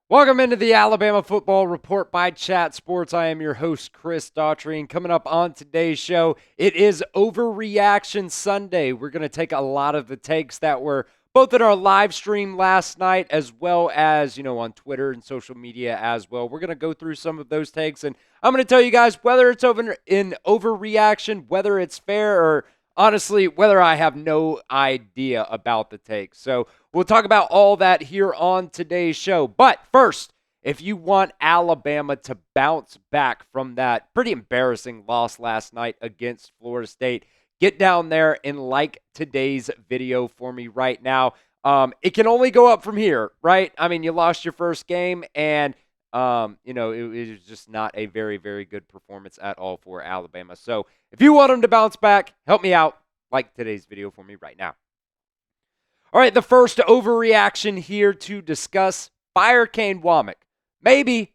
Welcome into the Alabama Football Report by Chat Sports. I am your host, Chris Daughtery, and coming up on today's show, it is Overreaction Sunday. We're going to take a lot of the takes that were both in our live stream last night as well as, on Twitter and social media as well. We're going to go through some of those takes, and I'm going to tell you guys whether it's in overreaction, whether it's fair, or honestly, whether I have no idea about the takes. So we'll talk about all that here on today's show. But first, if you want Alabama to bounce back from that pretty embarrassing loss last night against Florida State, get down there and like today's video for me right now. It can only go up from here, right? I mean, you lost your first game, and it was just not a very, very good performance at all for Alabama. So if you want them to bounce back, help me out. Like today's video for me right now. All right, the first overreaction here to discuss: fire Kane Wommack. Maybe,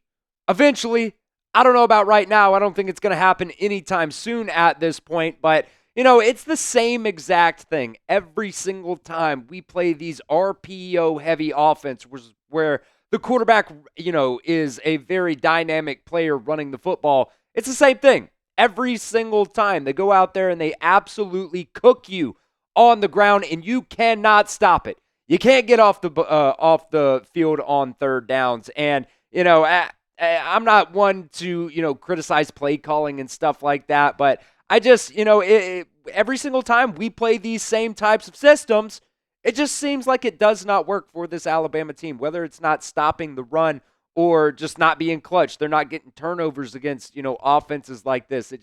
eventually. I don't know about right now. I don't think it's going to happen anytime soon at this point, but it's the same exact thing every single time we play these RPO-heavy offense where the quarterback, is a very dynamic player running the football. It's the same thing every single time. They go out there and they absolutely cook you on the ground, and you cannot stop it. You can't get off the field on third downs. And I'm not one to criticize play calling and stuff like that, but I just every single time we play these same types of systems, it just seems like it does not work for this Alabama team, whether it's not stopping the run or just not being clutch. They're not getting turnovers against, offenses like this.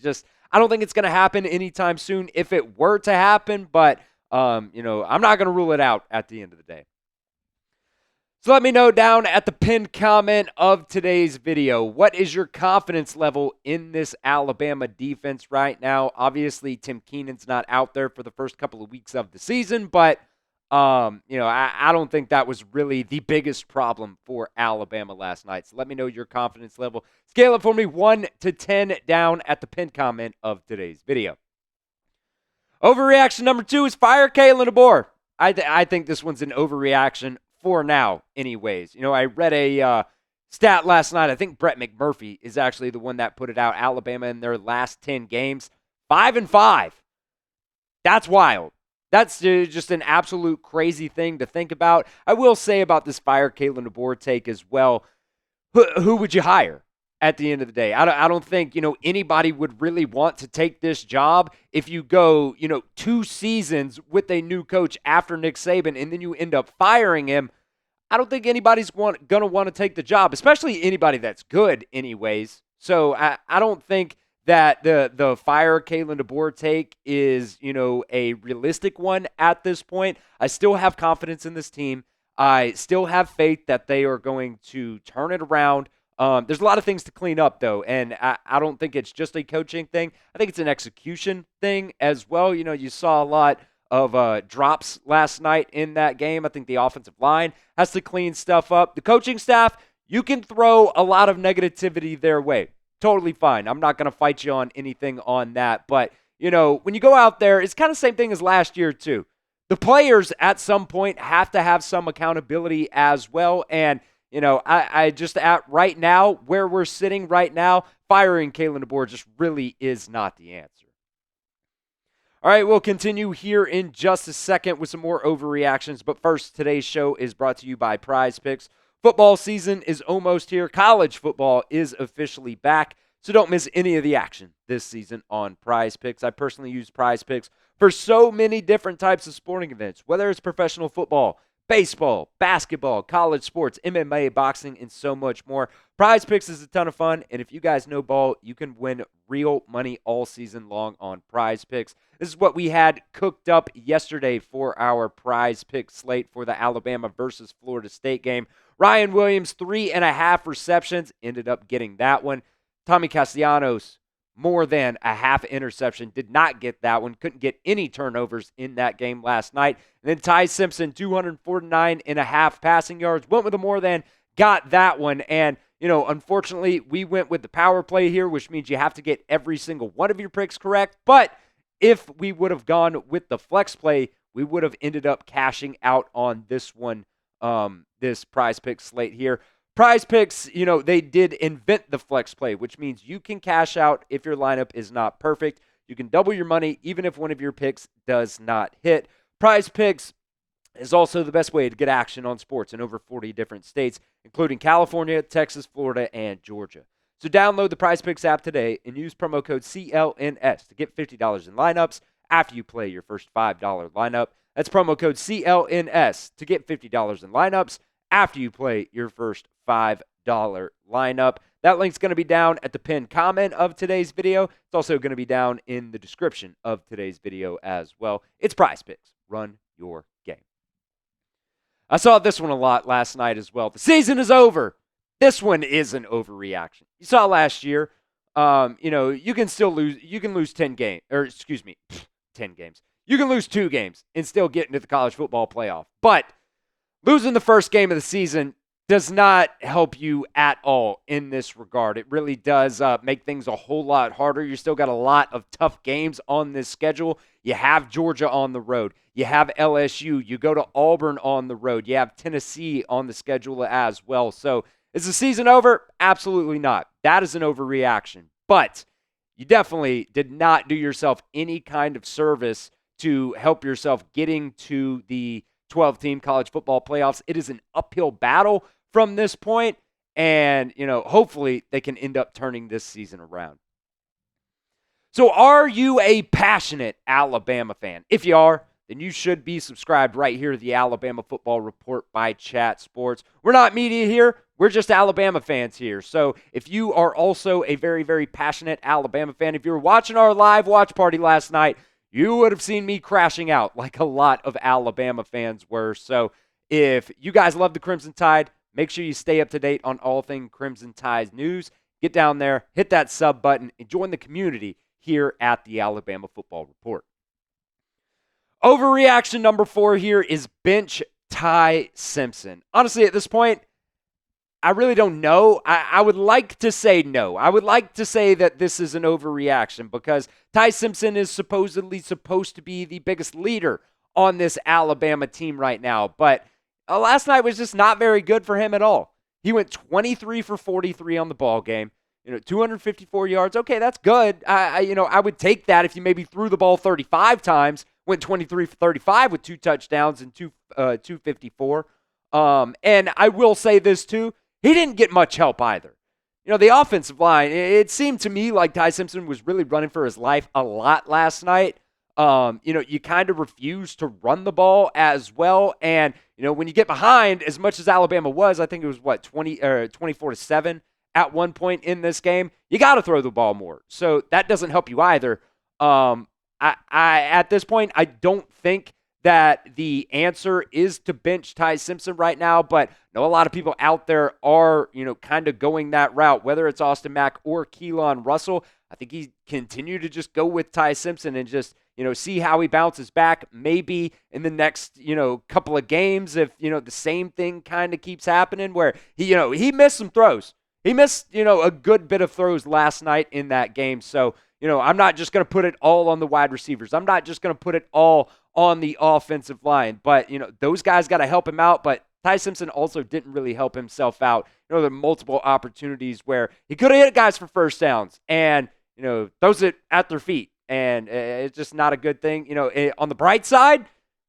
I don't think it's going to happen anytime soon if it were to happen, but, I'm not going to rule it out at the end of the day. So let me know down at the pinned comment of today's video, what is your confidence level in this Alabama defense right now? Obviously, Tim Keenan's not out there for the first couple of weeks of the season, but I don't think that was really the biggest problem for Alabama last night. So let me know your confidence level. Scale it for me 1 to 10 down at the pinned comment of today's video. Overreaction number 2 is fire Kalen DeBoer. I think this one's an overreaction for now anyways. I read a stat last night. I think Brett McMurphy is actually the one that put it out. Alabama in their last 10 games, 5-5. That's wild. That's just an absolute crazy thing to think about. I will say about this fire Kalen DeBoer take as well, who would you hire at the end of the day? I don't think, anybody would really want to take this job if you go, 2 seasons with a new coach after Nick Saban and then you end up firing him. I don't think anybody's going to want to take the job, especially anybody that's good anyways. So I don't think that the fire Kalen DeBoer take is, a realistic one at this point. I still have confidence in this team. I still have faith that they are going to turn it around. There's a lot of things to clean up, though, and I don't think it's just a coaching thing. I think it's an execution thing as well. You saw a lot of drops last night in that game. I think the offensive line has to clean stuff up. The coaching staff, you can throw a lot of negativity their way. Totally fine. I'm not going to fight you on anything on that. But, when you go out there, it's kind of the same thing as last year, too. The players at some point have to have some accountability as well. And, I just at right now, where we're sitting right now, firing Kalen DeBoer just really is not the answer. All right, we'll continue here in just a second with some more overreactions. But first, today's show is brought to you by PrizePicks. Football season is almost here. College football is officially back, so don't miss any of the action this season on PrizePicks. I personally use PrizePicks for so many different types of sporting events, whether it's professional football, baseball, basketball, college sports, MMA, boxing, and so much more. PrizePicks is a ton of fun, and if you guys know ball, you can win real money all season long on PrizePicks. This is what we had cooked up yesterday for our PrizePicks slate for the Alabama versus Florida State game. Ryan Williams, 3.5 receptions, ended up getting that one. Tommy Castellanos, more than a half interception, did not get that one. Couldn't get any turnovers in that game last night. And then Ty Simpson, 249.5 passing yards, went with a more than, got that one. And, unfortunately, we went with the power play here, which means you have to get every single one of your picks correct. But if we would have gone with the flex play, we would have ended up cashing out on this one, this PrizePicks slate here. PrizePicks, they did invent the flex play, which means you can cash out if your lineup is not perfect. You can double your money even if one of your picks does not hit. PrizePicks is also the best way to get action on sports in over 40 different states, including California, Texas, Florida, and Georgia. So download the PrizePicks app today and use promo code CLNS to get $50 in lineups after you play your first $5 lineup. That's promo code CLNS to get $50 in lineups after you play your first $5 lineup. That link's going to be down at the pinned comment of today's video. It's also going to be down in the description of today's video as well. It's PrizePicks. Run your game. I saw this one a lot last night as well. The season is over. This one is an overreaction. You saw last year, you can still lose. You can lose 10 games, 10 games. You can lose 2 games and still get into the college football playoff. But losing the first game of the season does not help you at all in this regard. It really does make things a whole lot harder. You still got a lot of tough games on this schedule. You have Georgia on the road. You have LSU. You go to Auburn on the road. You have Tennessee on the schedule as well. So is the season over? Absolutely not. That is an overreaction. But you definitely did not do yourself any kind of service to help yourself getting to the 12-team college football playoffs. It is an uphill battle from this point, and, hopefully they can end up turning this season around. So are you a passionate Alabama fan? If you are, then you should be subscribed right here to the Alabama Football Report by Chat Sports. We're not media here. We're just Alabama fans here. So if you are also a very, very passionate Alabama fan, if you were watching our live watch party last night, you would have seen me crashing out like a lot of Alabama fans were. So if you guys love the Crimson Tide, make sure you stay up to date on all things Crimson Tide news. Get down there, hit that sub button, and join the community here at the Alabama Football Report. Overreaction number 4 here is bench Ty Simpson. Honestly, at this point, I really don't know. I would like to say no. I would like to say that this is an overreaction because Ty Simpson is supposedly supposed to be the biggest leader on this Alabama team right now. But last night was just not very good for him at all. He went 23 for 43 on the ball game. 254 yards. Okay, that's good. I would take that if you maybe threw the ball 35 times, went 23 for 35 with 2 touchdowns and 254. And I will say this too. He didn't get much help either. The offensive line, it seemed to me like Ty Simpson was really running for his life a lot last night. You kind of refuse to run the ball as well. And, when you get behind, as much as Alabama was, I think it was 24-7 at one point in this game, you got to throw the ball more. So that doesn't help you either. At this point, I don't think that the answer is to bench Ty Simpson right now, but I know a lot of people out there are, kind of going that route, whether it's Austin Mack or Keelan Russell. I think he continue to just go with Ty Simpson and just, see how he bounces back maybe in the next, couple of games if, the same thing kind of keeps happening where he missed some throws. He missed, a good bit of throws last night in that game. So, I'm not just going to put it all on the wide receivers. I'm not just going to put it all on the offensive line. But, those guys got to help him out. But Ty Simpson also didn't really help himself out. There are multiple opportunities where he could have hit guys for first downs and, throws it at their feet. And it's just not a good thing. On the bright side,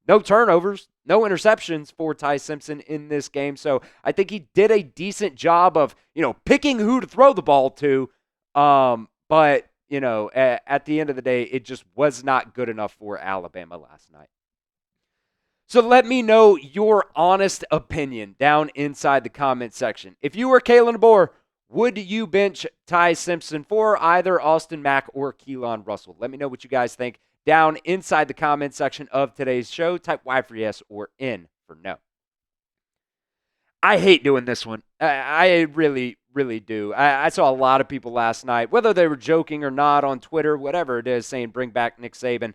no turnovers, no interceptions for Ty Simpson in this game. So I think he did a decent job of, picking who to throw the ball to. But, at the end of the day, it just was not good enough for Alabama last night. So let me know your honest opinion down inside the comment section. If you were Kalen DeBoer, would you bench Ty Simpson for either Austin Mack or Keelan Russell? Let me know what you guys think down inside the comment section of today's show. Type Y for yes or N for no. I hate doing this one. I really, really do. I saw a lot of people last night, whether they were joking or not on Twitter, whatever it is, saying bring back Nick Saban.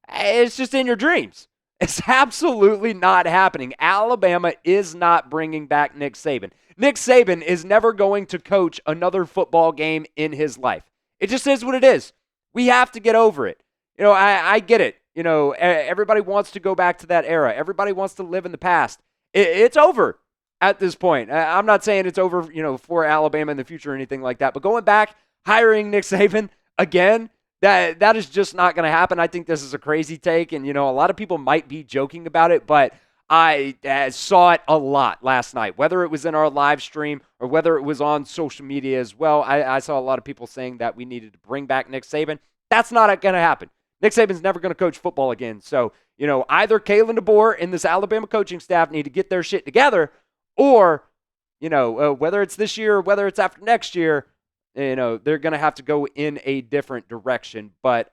It's just in your dreams. It's absolutely not happening. Alabama is not bringing back Nick Saban. Nick Saban is never going to coach another football game in his life. It just is what it is. We have to get over it. I get it. Everybody wants to go back to that era. Everybody wants to live in the past. It's over. at this point. I'm not saying it's over, for Alabama in the future or anything like that, but going back, hiring Nick Saban again, that is just not going to happen. I think this is a crazy take, and, a lot of people might be joking about it, but I saw it a lot last night, whether it was in our live stream or whether it was on social media as well. I saw a lot of people saying that we needed to bring back Nick Saban. That's not going to happen. Nick Saban's never going to coach football again. So, either Kalen DeBoer and this Alabama coaching staff need to get their shit together, or, whether it's this year or whether it's after next year, they're going to have to go in a different direction. But,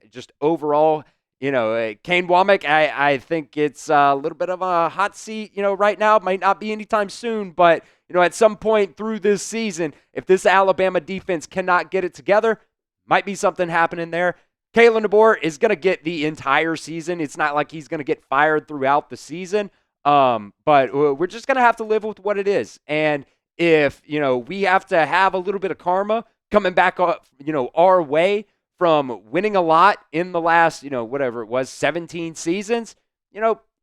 just overall, Kane Wommack, I think it's a little bit of a hot seat, right now. It might not be anytime soon, but, at some point through this season, if this Alabama defense cannot get it together, might be something happening there. Kalen DeBoer is going to get the entire season. It's not like he's going to get fired throughout the season, but we're just going to have to live with what it is. And if, we have to have a little bit of karma coming back, our way from winning a lot in the last, whatever it was, 17 seasons,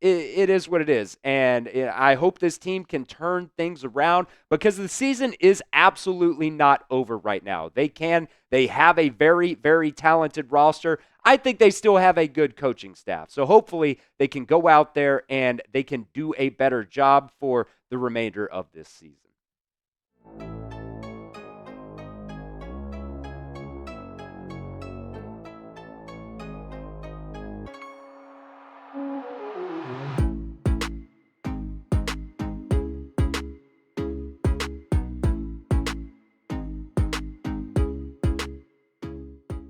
it is what it is. And I hope this team can turn things around, because the season is absolutely not over right now. They have a very, very talented roster. I think they still have a good coaching staff. So hopefully they can go out there and they can do a better job for the remainder of this season.